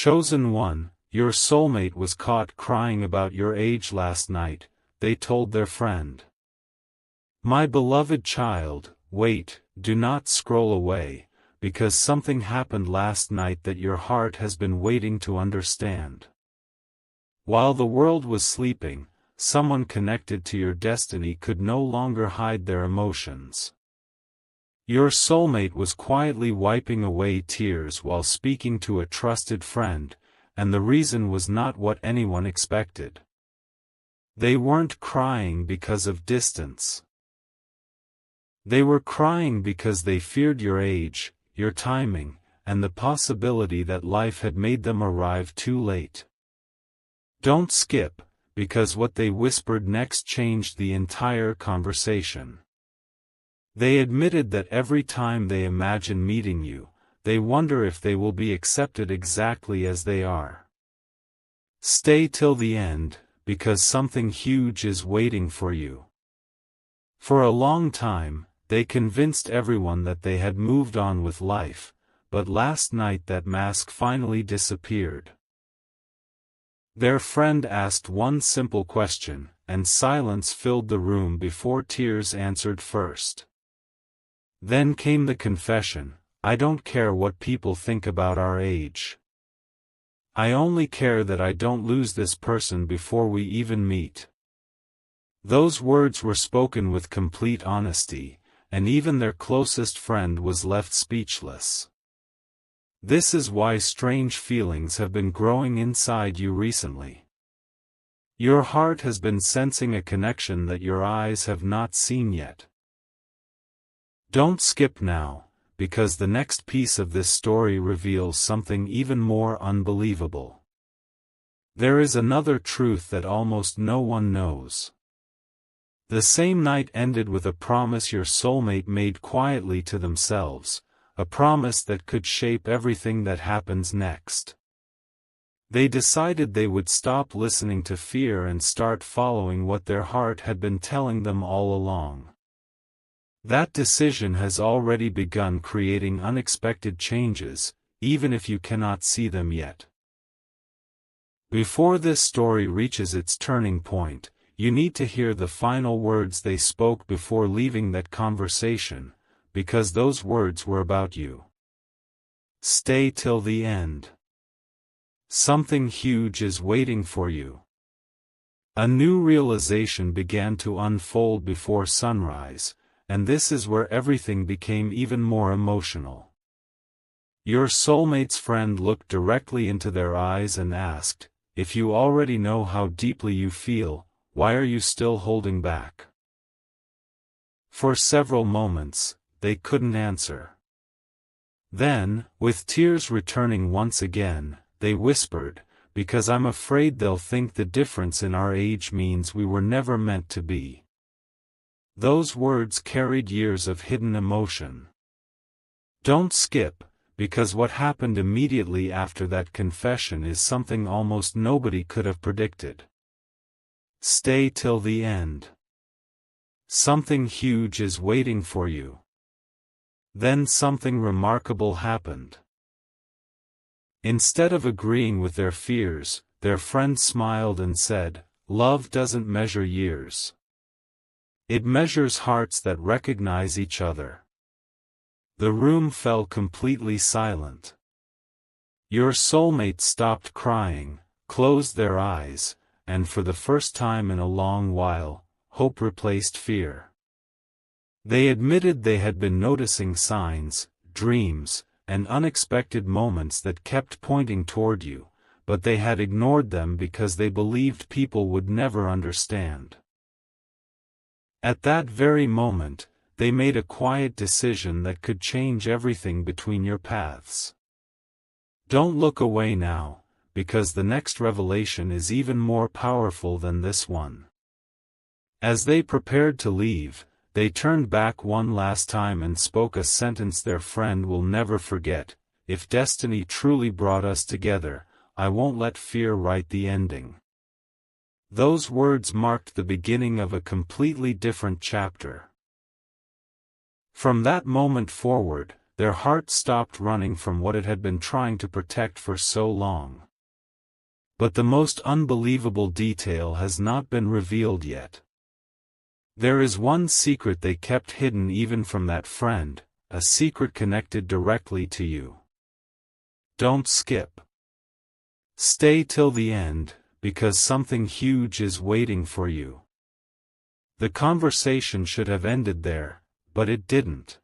Chosen one, your soulmate was caught crying about your age last night, they told their friend. My beloved child, wait, do not scroll away, because something happened last night that your heart has been waiting to understand. While the world was sleeping, someone connected to your destiny could no longer hide their emotions. Your soulmate was quietly wiping away tears while speaking to a trusted friend, and the reason was not what anyone expected. They weren't crying because of distance. They were crying because they feared your age, your timing, and the possibility that life had made them arrive too late. Don't skip, because what they whispered next changed the entire conversation. They admitted that every time they imagine meeting you, they wonder if they will be accepted exactly as they are. Stay till the end, because something huge is waiting for you. For a long time, they convinced everyone that they had moved on with life, but last night that mask finally disappeared. Their friend asked one simple question, and silence filled the room before tears answered first. Then came the confession, I don't care what people think about our age. I only care that I don't lose this person before we even meet. Those words were spoken with complete honesty, and even their closest friend was left speechless. This is why strange feelings have been growing inside you recently. Your heart has been sensing a connection that your eyes have not seen yet. Don't skip now, because the next piece of this story reveals something even more unbelievable. There is another truth that almost no one knows. The same night ended with a promise your soulmate made quietly to themselves, a promise that could shape everything that happens next. They decided they would stop listening to fear and start following what their heart had been telling them all along. That decision has already begun creating unexpected changes, even if you cannot see them yet. Before this story reaches its turning point, you need to hear the final words they spoke before leaving that conversation, because those words were about you. Stay till the end. Something huge is waiting for you. A new realization began to unfold before sunrise, and this is where everything became even more emotional. Your soulmate's friend looked directly into their eyes and asked, if you already know how deeply you feel, why are you still holding back? For several moments, they couldn't answer. Then, with tears returning once again, they whispered, because I'm afraid they'll think the difference in our age means we were never meant to be. Those words carried years of hidden emotion. Don't skip, because what happened immediately after that confession is something almost nobody could have predicted. Stay till the end. Something huge is waiting for you. Then something remarkable happened. Instead of agreeing with their fears, their friend smiled and said, love doesn't measure years. It measures hearts that recognize each other. The room fell completely silent. Your soulmate stopped crying, closed their eyes, and for the first time in a long while, hope replaced fear. They admitted they had been noticing signs, dreams, and unexpected moments that kept pointing toward you, but they had ignored them because they believed people would never understand. At that very moment, they made a quiet decision that could change everything between your paths. Don't look away now, because the next revelation is even more powerful than this one. As they prepared to leave, they turned back one last time and spoke a sentence their friend will never forget, if destiny truly brought us together, I won't let fear write the ending. Those words marked the beginning of a completely different chapter. From that moment forward, their heart stopped running from what it had been trying to protect for so long. But the most unbelievable detail has not been revealed yet. There is one secret they kept hidden even from that friend, a secret connected directly to you. Don't skip. Stay till the end, because something huge is waiting for you. The conversation should have ended there, but it didn't.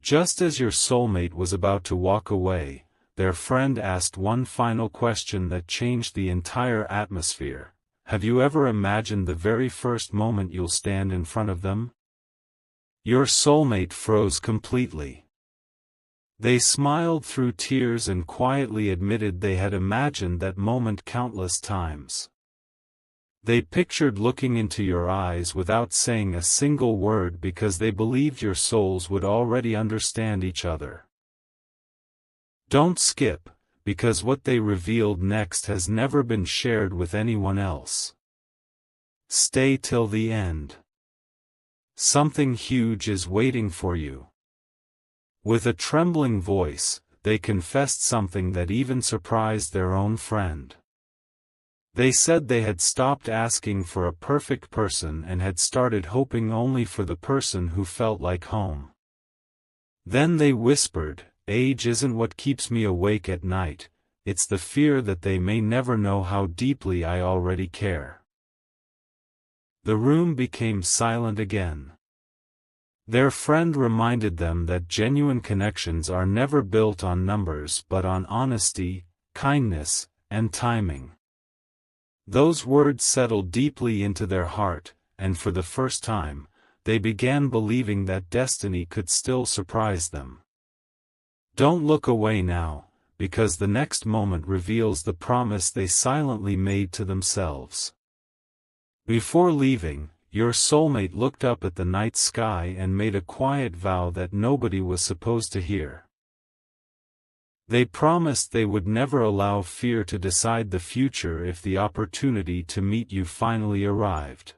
Just as your soulmate was about to walk away, their friend asked one final question that changed the entire atmosphere. Have you ever imagined the very first moment you'll stand in front of them? Your soulmate froze completely. They smiled through tears and quietly admitted they had imagined that moment countless times. They pictured looking into your eyes without saying a single word because they believed your souls would already understand each other. Don't skip, because what they revealed next has never been shared with anyone else. Stay till the end. Something huge is waiting for you. With a trembling voice, they confessed something that even surprised their own friend. They said they had stopped asking for a perfect person and had started hoping only for the person who felt like home. Then they whispered, "Age isn't what keeps me awake at night, it's the fear that they may never know how deeply I already care." The room became silent again. Their friend reminded them that genuine connections are never built on numbers but on honesty, kindness, and timing. Those words settled deeply into their heart, and for the first time, they began believing that destiny could still surprise them. Don't look away now, because the next moment reveals the promise they silently made to themselves. Before leaving, your soulmate looked up at the night sky and made a quiet vow that nobody was supposed to hear. They promised they would never allow fear to decide the future if the opportunity to meet you finally arrived.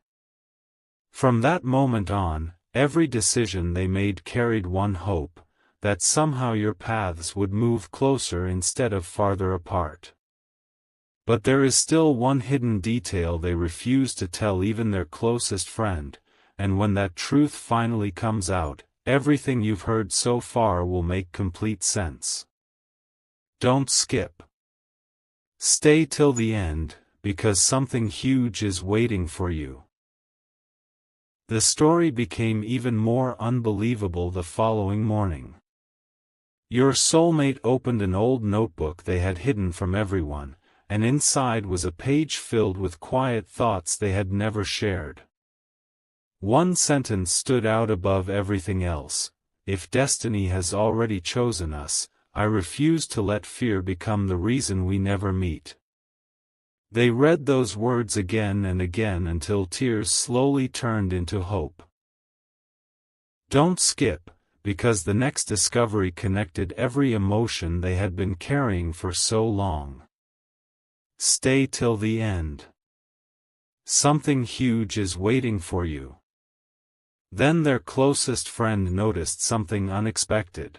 From that moment on, every decision they made carried one hope, that somehow your paths would move closer instead of farther apart. But there is still one hidden detail they refuse to tell even their closest friend, and when that truth finally comes out, everything you've heard so far will make complete sense. Don't skip. Stay till the end, because something huge is waiting for you. The story became even more unbelievable the following morning. Your soulmate opened an old notebook they had hidden from everyone, and inside was a page filled with quiet thoughts they had never shared. One sentence stood out above everything else: "If destiny has already chosen us, I refuse to let fear become the reason we never meet." They read those words again and again until tears slowly turned into hope. Don't skip, because the next discovery connected every emotion they had been carrying for so long. Stay till the end. Something huge is waiting for you. Then their closest friend noticed something unexpected.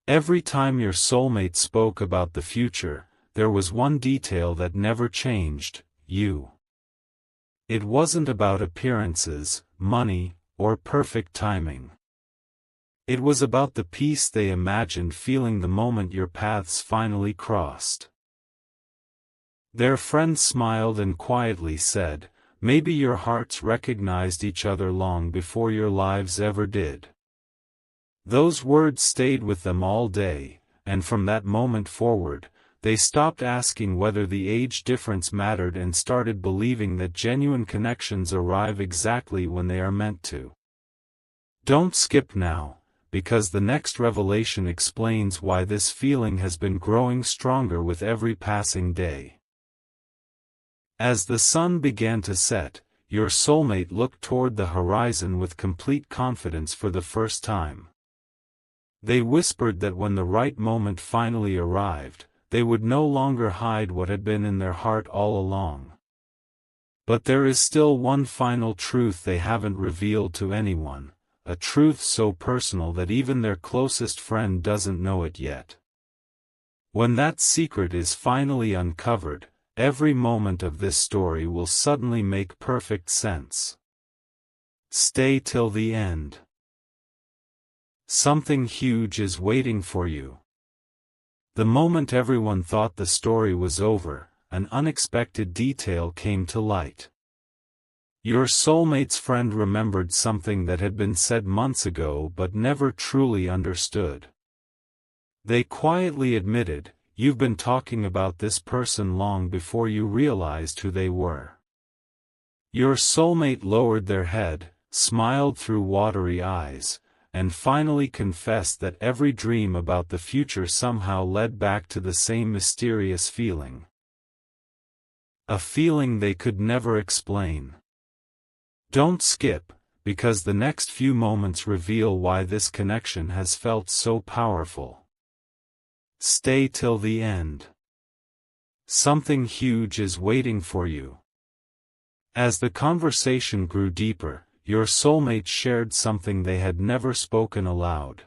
Every time your soulmate spoke about the future, there was one detail that never changed: you. It wasn't about appearances, money, or perfect timing. It was about the peace they imagined feeling the moment your paths finally crossed. Their friend smiled and quietly said, "Maybe your hearts recognized each other long before your lives ever did." Those words stayed with them all day, and from that moment forward, they stopped asking whether the age difference mattered and started believing that genuine connections arrive exactly when they are meant to. Don't skip now, because the next revelation explains why this feeling has been growing stronger with every passing day. As the sun began to set, your soulmate looked toward the horizon with complete confidence for the first time. They whispered that when the right moment finally arrived, they would no longer hide what had been in their heart all along. But there is still one final truth they haven't revealed to anyone: a truth so personal that even their closest friend doesn't know it yet. When that secret is finally uncovered, every moment of this story will suddenly make perfect sense. Stay till the end. Something huge is waiting for you. The moment everyone thought the story was over, an unexpected detail came to light. Your soulmate's friend remembered something that had been said months ago but never truly understood. They quietly admitted, "You've been talking about this person long before you realized who they were." Your soulmate lowered their head, smiled through watery eyes, and finally confessed that every dream about the future somehow led back to the same mysterious feeling. A feeling they could never explain. Don't skip, because the next few moments reveal why this connection has felt so powerful. Stay till the end. Something huge is waiting for you. As the conversation grew deeper, your soulmate shared something they had never spoken aloud.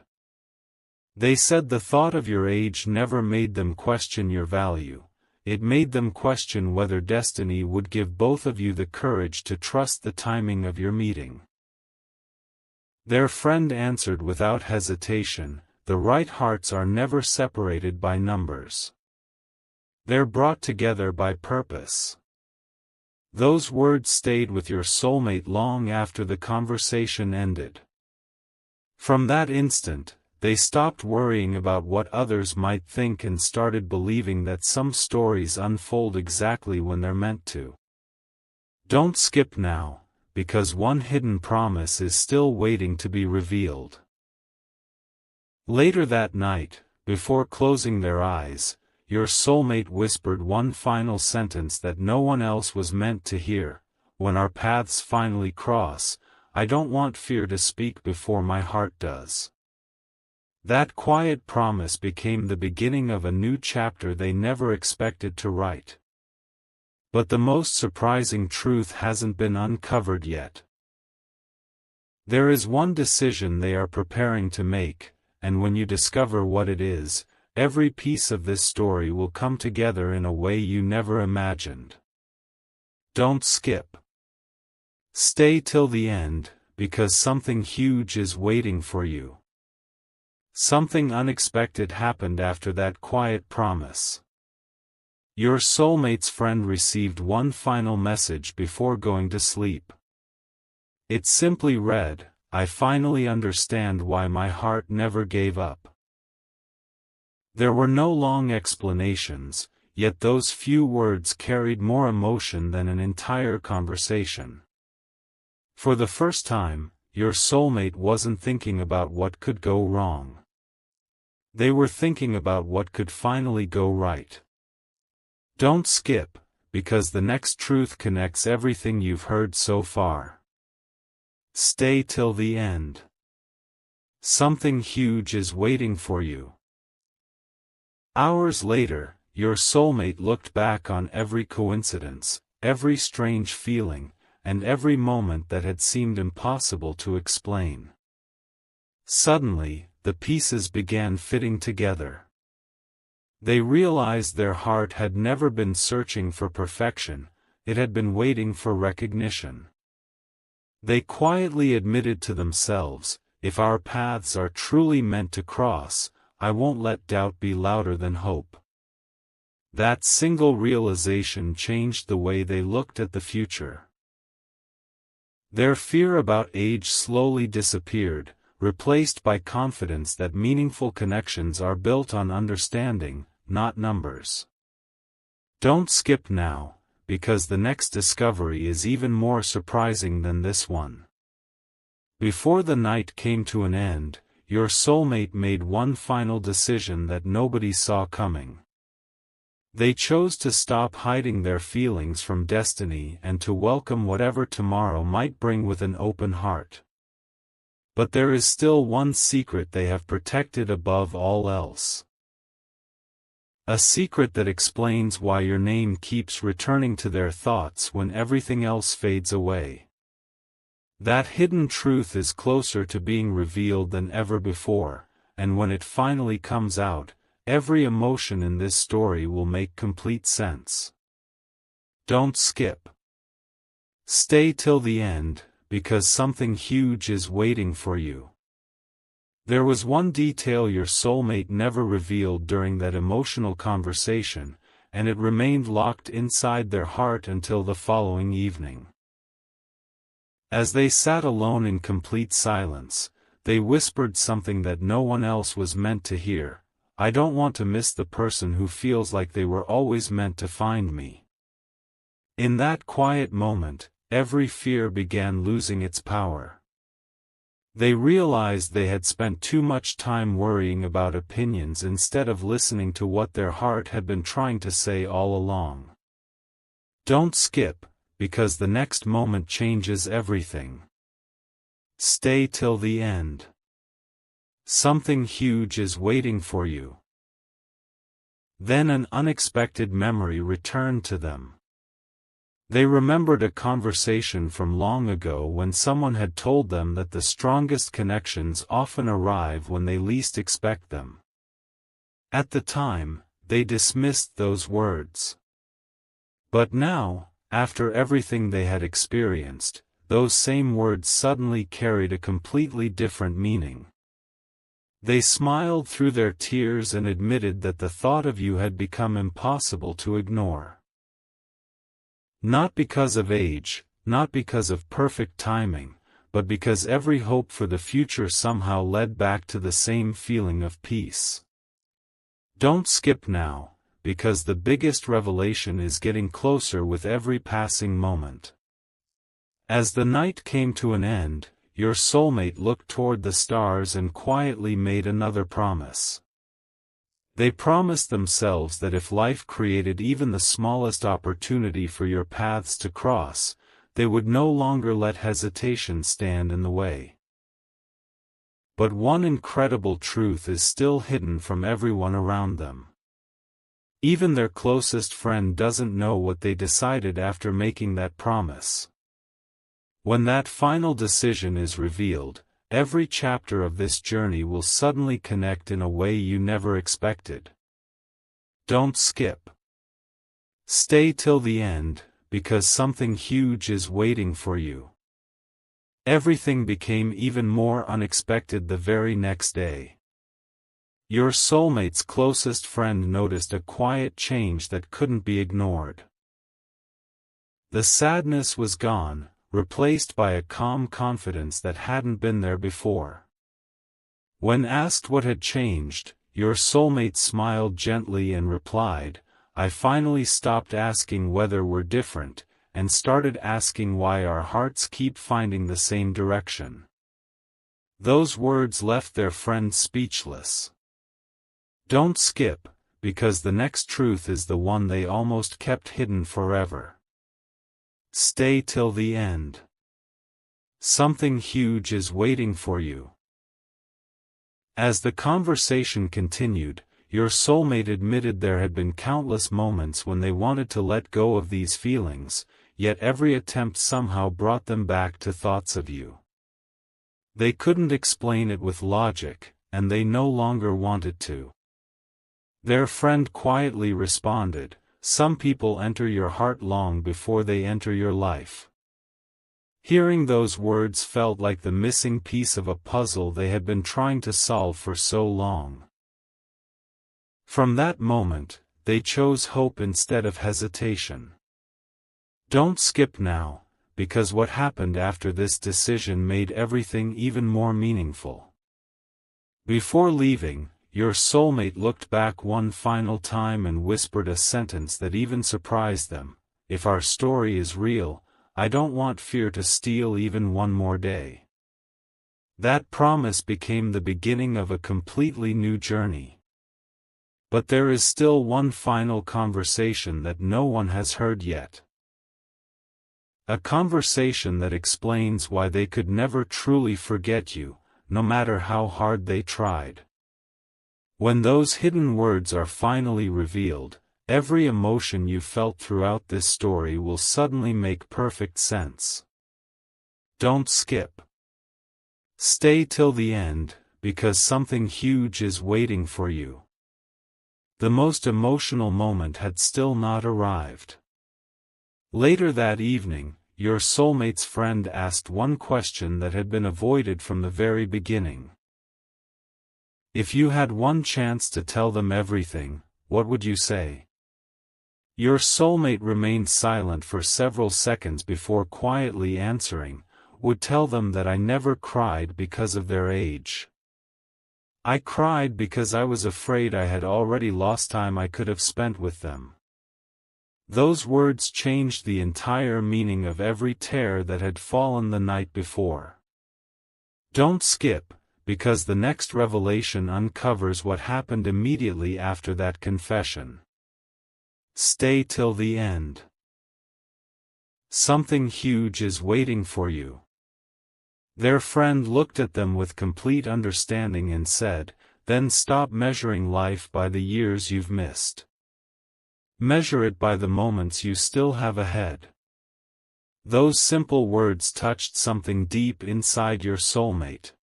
They said the thought of your age never made them question your value. It made them question whether destiny would give both of you the courage to trust the timing of your meeting. Their friend answered without hesitation, "The right hearts are never separated by numbers. They're brought together by purpose." Those words stayed with your soulmate long after the conversation ended. From that instant, they stopped worrying about what others might think and started believing that some stories unfold exactly when they're meant to. Don't skip now, because one hidden promise is still waiting to be revealed. Later that night, before closing their eyes, your soulmate whispered one final sentence that no one else was meant to hear: "When our paths finally cross, I don't want fear to speak before my heart does." That quiet promise became the beginning of a new chapter they never expected to write. But the most surprising truth hasn't been uncovered yet. There is one decision they are preparing to make, and when you discover what it is, every piece of this story will come together in a way you never imagined. Don't skip. Stay till the end, because something huge is waiting for you. Something unexpected happened after that quiet promise. Your soulmate's friend received one final message before going to sleep. It simply read, "I finally understand why my heart never gave up." There were no long explanations, yet those few words carried more emotion than an entire conversation. For the first time, your soulmate wasn't thinking about what could go wrong. They were thinking about what could finally go right. Don't skip, because the next truth connects everything you've heard so far. Stay till the end. Something huge is waiting for you. Hours later, your soulmate looked back on every coincidence, every strange feeling, and every moment that had seemed impossible to explain. Suddenly, the pieces began fitting together. They realized their heart had never been searching for perfection, it had been waiting for recognition. They quietly admitted to themselves, "If our paths are truly meant to cross, I won't let doubt be louder than hope." That single realization changed the way they looked at the future. Their fear about age slowly disappeared, replaced by confidence that meaningful connections are built on understanding, not numbers. Don't skip now, because the next discovery is even more surprising than this one. Before the night came to an end, your soulmate made one final decision that nobody saw coming. They chose to stop hiding their feelings from destiny and to welcome whatever tomorrow might bring with an open heart. But there is still one secret they have protected above all else. A secret that explains why your name keeps returning to their thoughts when everything else fades away. That hidden truth is closer to being revealed than ever before, and when it finally comes out, every emotion in this story will make complete sense. Don't skip. Stay till the end, because something huge is waiting for you. There was one detail your soulmate never revealed during that emotional conversation, and it remained locked inside their heart until the following evening. As they sat alone in complete silence, they whispered something that no one else was meant to hear. I don't want to miss the person who feels like they were always meant to find me. In that quiet moment, every fear began losing its power. They realized they had spent too much time worrying about opinions instead of listening to what their heart had been trying to say all along. Don't skip, because the next moment changes everything. Stay till the end. Something huge is waiting for you. Then an unexpected memory returned to them. They remembered a conversation from long ago when someone had told them that the strongest connections often arrive when they least expect them. At the time, they dismissed those words. But now, after everything they had experienced, those same words suddenly carried a completely different meaning. They smiled through their tears and admitted that the thought of you had become impossible to ignore. Not because of age, not because of perfect timing, but because every hope for the future somehow led back to the same feeling of peace. Don't skip now, because the biggest revelation is getting closer with every passing moment. As the night came to an end, your soulmate looked toward the stars and quietly made another promise. They promised themselves that if life created even the smallest opportunity for your paths to cross, they would no longer let hesitation stand in the way. But one incredible truth is still hidden from everyone around them. Even their closest friend doesn't know what they decided after making that promise. When that final decision is revealed, every chapter of this journey will suddenly connect in a way you never expected. Don't skip. Stay till the end, because something huge is waiting for you. Everything became even more unexpected the very next day. Your soulmate's closest friend noticed a quiet change that couldn't be ignored. The sadness was gone, replaced by a calm confidence that hadn't been there before. When asked what had changed, your soulmate smiled gently and replied, I finally stopped asking whether we're different, and started asking why our hearts keep finding the same direction. Those words left their friend speechless. Don't skip, because the next truth is the one they almost kept hidden forever. Stay till the end. Something huge is waiting for you. As the conversation continued, your soulmate admitted there had been countless moments when they wanted to let go of these feelings, yet every attempt somehow brought them back to thoughts of you. They couldn't explain it with logic, and they no longer wanted to. Their friend quietly responded, some people enter your heart long before they enter your life. Hearing those words felt like the missing piece of a puzzle they had been trying to solve for so long. From that moment, they chose hope instead of hesitation. Don't skip now, because what happened after this decision made everything even more meaningful. Before leaving, your soulmate looked back one final time and whispered a sentence that even surprised them, if our story is real, I don't want fear to steal even one more day. That promise became the beginning of a completely new journey. But there is still one final conversation that no one has heard yet. A conversation that explains why they could never truly forget you, no matter how hard they tried. When those hidden words are finally revealed, every emotion you felt throughout this story will suddenly make perfect sense. Don't skip. Stay till the end, because something huge is waiting for you. The most emotional moment had still not arrived. Later that evening, your soulmate's friend asked one question that had been avoided from the very beginning. If you had one chance to tell them everything, what would you say? Your soulmate remained silent for several seconds before quietly answering, "Would tell them that I never cried because of their age. I cried because I was afraid I had already lost time I could have spent with them." Those words changed the entire meaning of every tear that had fallen the night before. Don't skip, because the next revelation uncovers what happened immediately after that confession. Stay till the end. Something huge is waiting for you. Their friend looked at them with complete understanding and said, "Then stop measuring life by the years you've missed. Measure it by the moments you still have ahead." Those simple words touched something deep inside your soulmate.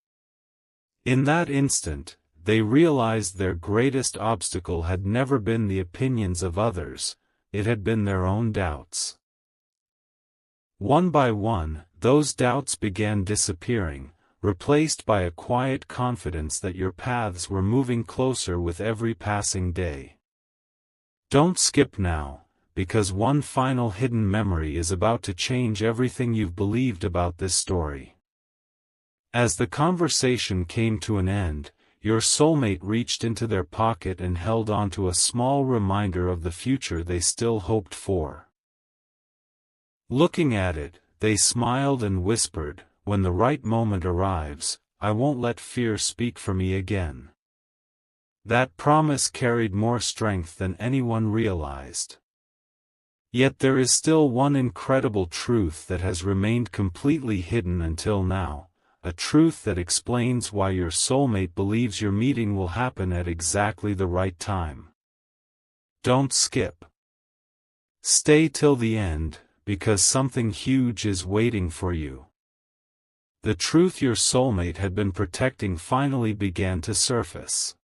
In that instant, they realized their greatest obstacle had never been the opinions of others, it had been their own doubts. One by one, those doubts began disappearing, replaced by a quiet confidence that your paths were moving closer with every passing day. Don't skip now, because one final hidden memory is about to change everything you've believed about this story. As the conversation came to an end, your soulmate reached into their pocket and held onto a small reminder of the future they still hoped for. Looking at it, they smiled and whispered, "When the right moment arrives, I won't let fear speak for me again." That promise carried more strength than anyone realized. Yet there is still one incredible truth that has remained completely hidden until now, a truth that explains why your soulmate believes your meeting will happen at exactly the right time. Don't skip. Stay till the end, because something huge is waiting for you. The truth your soulmate had been protecting finally began to surface.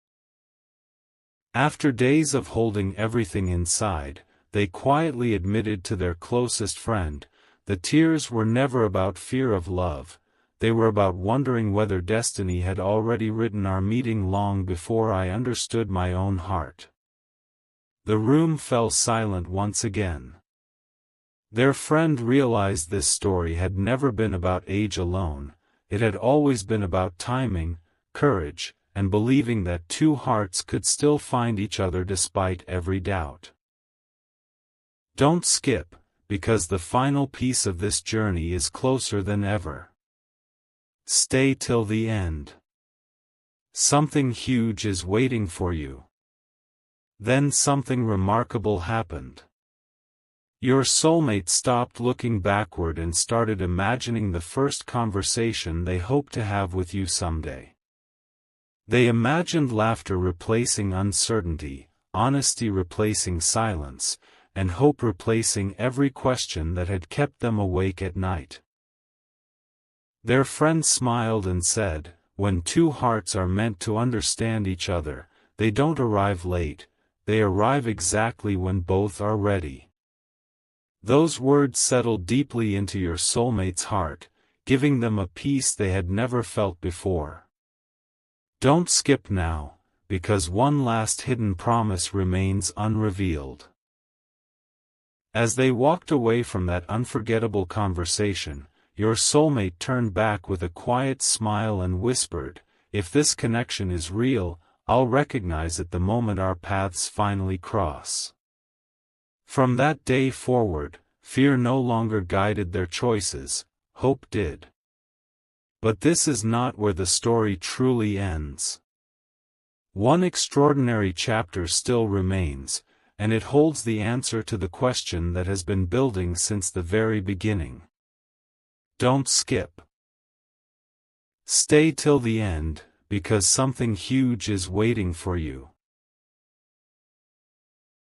After days of holding everything inside, they quietly admitted to their closest friend, the tears were never about fear of love, they were about wondering whether destiny had already written our meeting long before I understood my own heart. The room fell silent once again. Their friend realized this story had never been about age alone, it had always been about timing, courage, and believing that two hearts could still find each other despite every doubt. Don't skip, because the final piece of this journey is closer than ever. Stay till the end. Something huge is waiting for you. Then something remarkable happened. Your soulmate stopped looking backward and started imagining the first conversation they hoped to have with you someday. They imagined laughter replacing uncertainty, honesty replacing silence, and hope replacing every question that had kept them awake at night. Their friend smiled and said, "When two hearts are meant to understand each other, they don't arrive late, they arrive exactly when both are ready." Those words settled deeply into your soulmate's heart, giving them a peace they had never felt before. Don't skip now, because one last hidden promise remains unrevealed. As they walked away from that unforgettable conversation, your soulmate turned back with a quiet smile and whispered, "If this connection is real, I'll recognize it the moment our paths finally cross." From that day forward, fear no longer guided their choices, hope did. But this is not where the story truly ends. One extraordinary chapter still remains, and it holds the answer to the question that has been building since the very beginning. Don't skip. Stay till the end, because something huge is waiting for you.